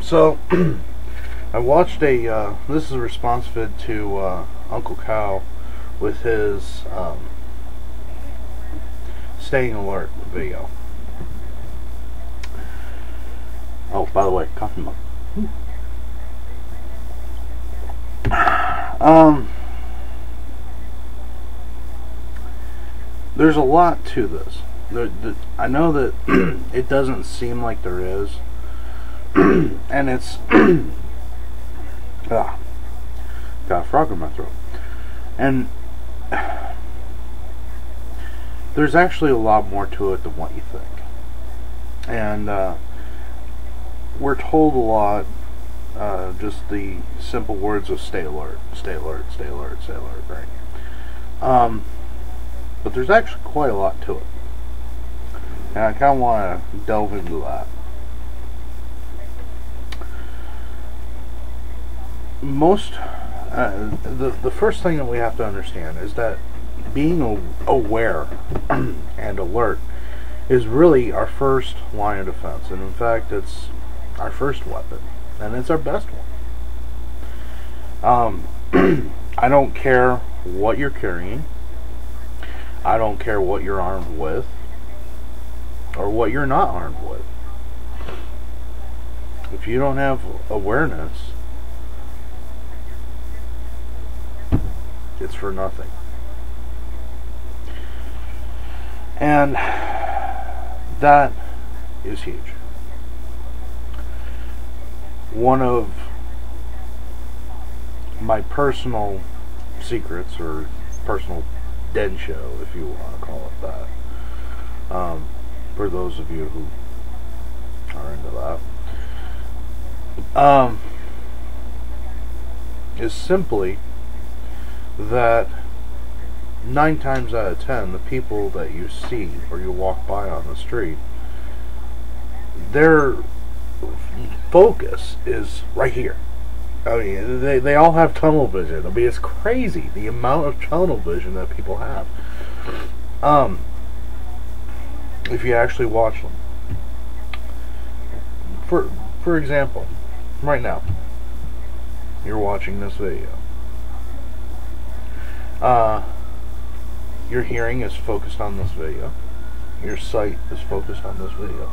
So, I watched this is a response vid to Uncle Cow with his staying alert video. Oh, by the way, coffee mug. There's a lot to this. I know that it doesn't seem like there is, and it's got a frog in my throat, and there's actually a lot more to it than what you think. And we're told a lot, just the simple words of stay alert, stay alert, stay alert, stay alert, right? But there's actually quite a lot to it, and I kind of want to delve into that. The first thing that we have to understand is that being aware and alert is really our first line of defense, and in fact it's our first weapon, and it's our best one. I don't care what you're carrying. I don't care what you're armed with or what you're not armed with. If you don't have awareness, it's for nothing. And that is huge. One of my personal secrets, or personal den show, if you want to call it that, for those of you who are into that, is simply that 9 times out of 10, the people that you see or you walk by on the street, their focus is right here. I mean, they all have tunnel vision. I mean, it's crazy the amount of tunnel vision that people have. If you actually watch them. For example, right now, you're watching this video. Your hearing is focused on this video. Your sight is focused on this video.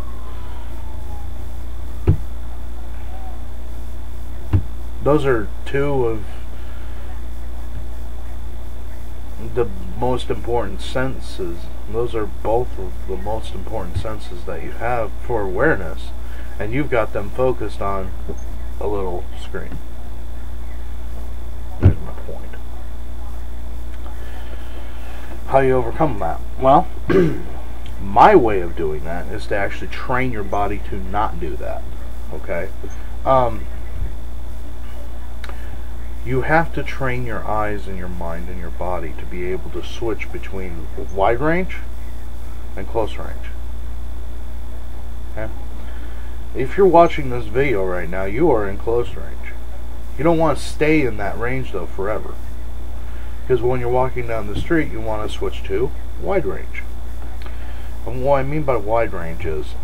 Those are two of the most important senses. Those are both of the most important senses that you have for awareness, and you've got them focused on a little screen. There's my point. How you overcome that? Well, my way of doing that is to actually train your body to not do that. Okay? You have to train your eyes and your mind and your body to be able to switch between wide range and close range. Okay? If you're watching this video right now, you are in close range. You don't want to stay in that range though forever, because when you're walking down the street, you want to switch to wide range. And what I mean by wide range is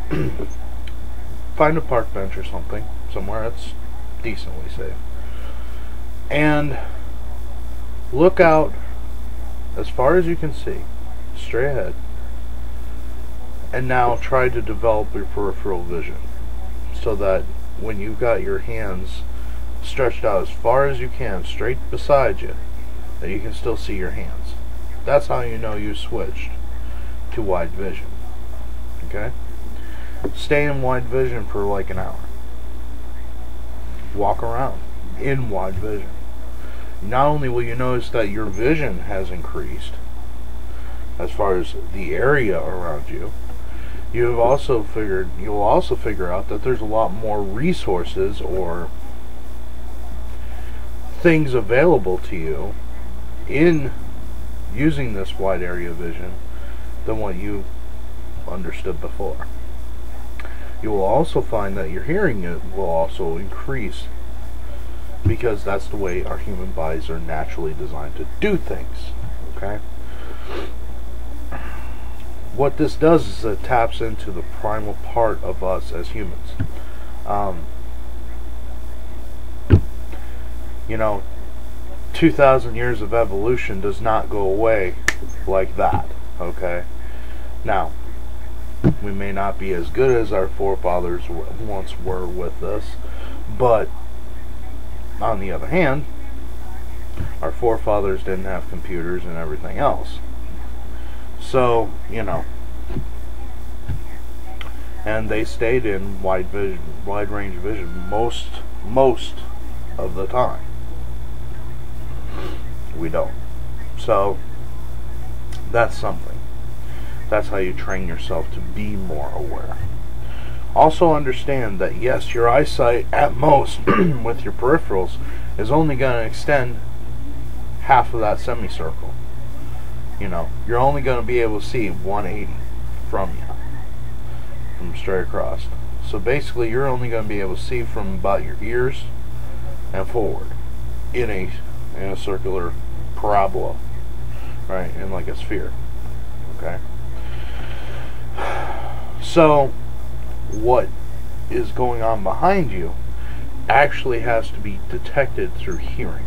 find a park bench or something, somewhere that's decently safe, and look out as far as you can see, straight ahead, and now try to develop your peripheral vision so that when you've got your hands stretched out as far as you can straight beside you, that you can still see your hands. That's how you know you switched to wide vision. Okay? Stay in wide vision for like an hour. Walk around in wide vision. Not only will you notice that your vision has increased as far as the area around you, you'll also figure out that there's a lot more resources or things available to you in using this wide area vision than what you understood before. You will also find that your hearing will also increase, because that's the way our human bodies are naturally designed to do things. Okay? What this does is it taps into the primal part of us as humans. You know, 2,000 years of evolution does not go away like that, okay? Now, we may not be as good as our forefathers once were with this, but on the other hand, our forefathers didn't have computers and everything else. So, you know, and they stayed in wide range vision most of the time. We don't. So that's something. That's how you train yourself to be more aware. Also understand that yes, your eyesight at most with your peripherals is only going to extend half of that semicircle. You know, you're only going to be able to see 180 from you, from straight across. So basically you're only going to be able to see from about your ears and forward in a circular parabola, right, in like a sphere. Okay, so what is going on behind you actually has to be detected through hearing,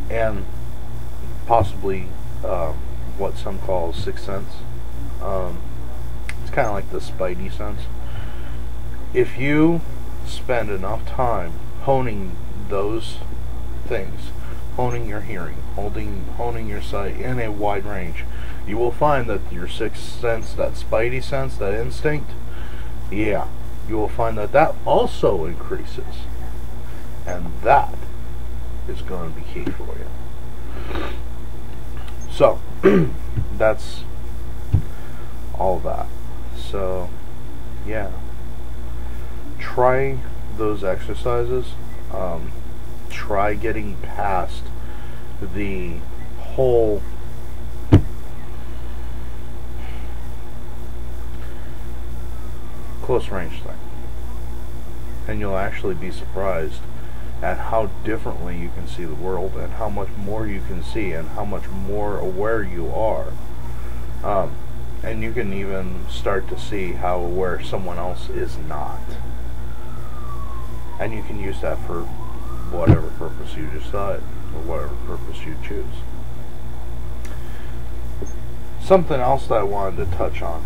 and possibly what some call sixth sense. It's kind of like the spidey sense. If you spend enough time honing those things, honing your hearing, honing your sight in a wide range, you will find that your sixth sense, that spidey sense, that instinct, yeah, you will find that that also increases, and that is going to be key for you. So that's all that. So yeah, try those exercises. Try getting past the whole close range thing, and you'll actually be surprised at how differently you can see the world, and how much more you can see, and how much more aware you are. And you can even start to see how aware someone else is not. And you can use that for whatever purpose you decide, or whatever purpose you choose. Something else that I wanted to touch on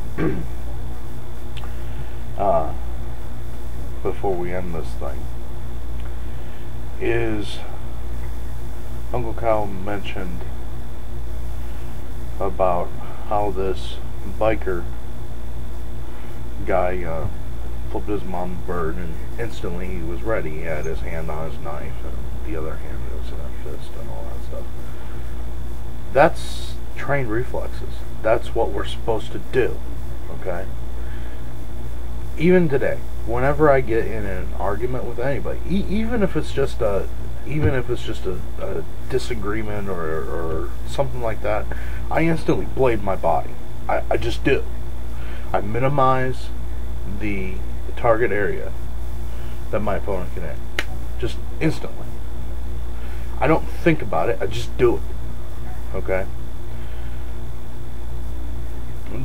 before we end this thing is Uncle Kyle mentioned about how this biker guy flipped his mom's bird, and instantly he was ready. He had his hand on his knife, and the other hand was in a fist, and all that stuff. That's trained reflexes. That's what we're supposed to do. Okay? Even today, whenever I get in an argument with anybody, even if it's just a disagreement or something like that, I instantly blade my body. I just do. I minimize the target area that my opponent can hit. Just instantly. I don't think about it, I just do it. Okay?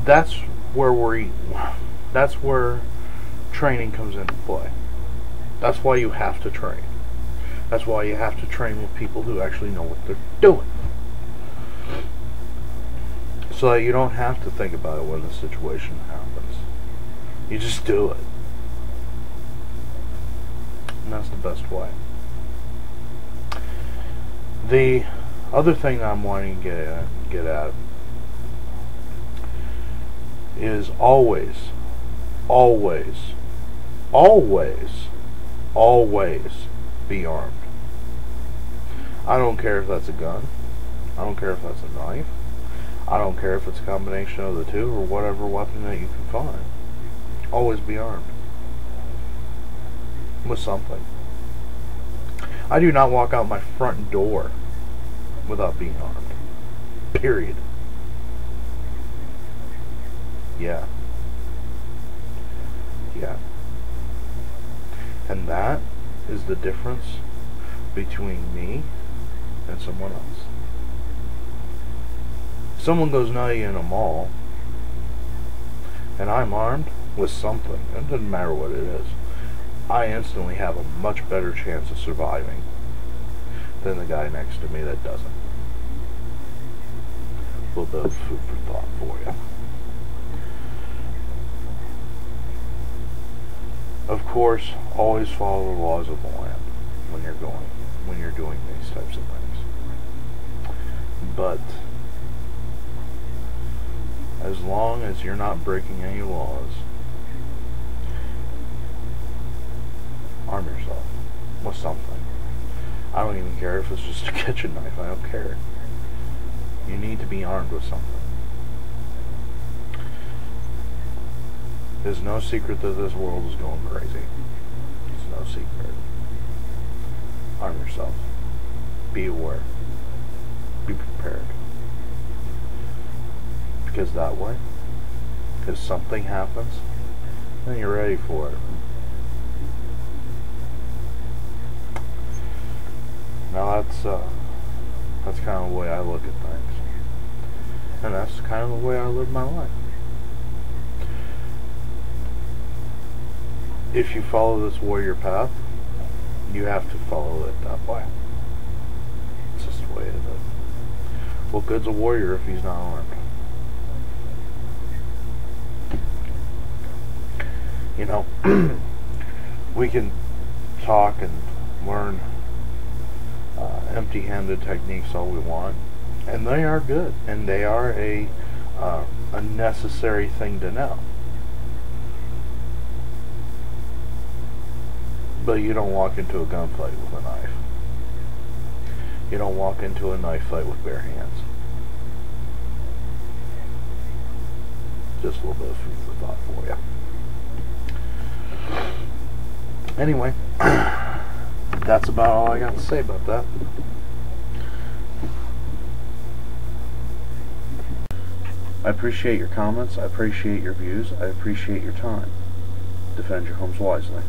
That's where training comes into play. That's why you have to train. That's why you have to train with people who actually know what they're doing. So that you don't have to think about it when the situation happens. You just do it. And that's the best way. The other thing that I'm wanting to get at is always be armed. I don't care if that's a gun. I don't care if that's a knife. I don't care if it's a combination of the two, or whatever weapon that you can find. Always be armed with something. I do not walk out my front door without being armed. Period. Yeah. Yeah. And that is the difference between me and someone else. Someone goes nutty in a mall, and I'm armed with something. It doesn't matter what it is. I instantly have a much better chance of surviving than the guy next to me that doesn't. A little bit of food for thought for you. Of course, always follow the laws of the land when you're doing these types of things. But as long as you're not breaking any laws, arm yourself with something. I don't even care if it's just a kitchen knife. I don't care. You need to be armed with something. There's no secret that this world is going crazy. It's no secret. Arm yourself. Be aware. Be prepared. Because that way, if something happens, then you're ready for it. Now that's kind of the way I look at things. And that's kind of the way I live my life. If you follow this warrior path, you have to follow it that way. It's just the way it is. What good's a warrior if he's not armed? You know, we can talk and learn empty-handed techniques all we want, and they are good, and they are a necessary thing to know. But you don't walk into a gunfight with a knife. You don't walk into a knife fight with bare hands. Just a little bit of food for thought for you. Anyway, that's about all I got to say about that. I appreciate your comments. I appreciate your views. I appreciate your time. Defend your homes wisely.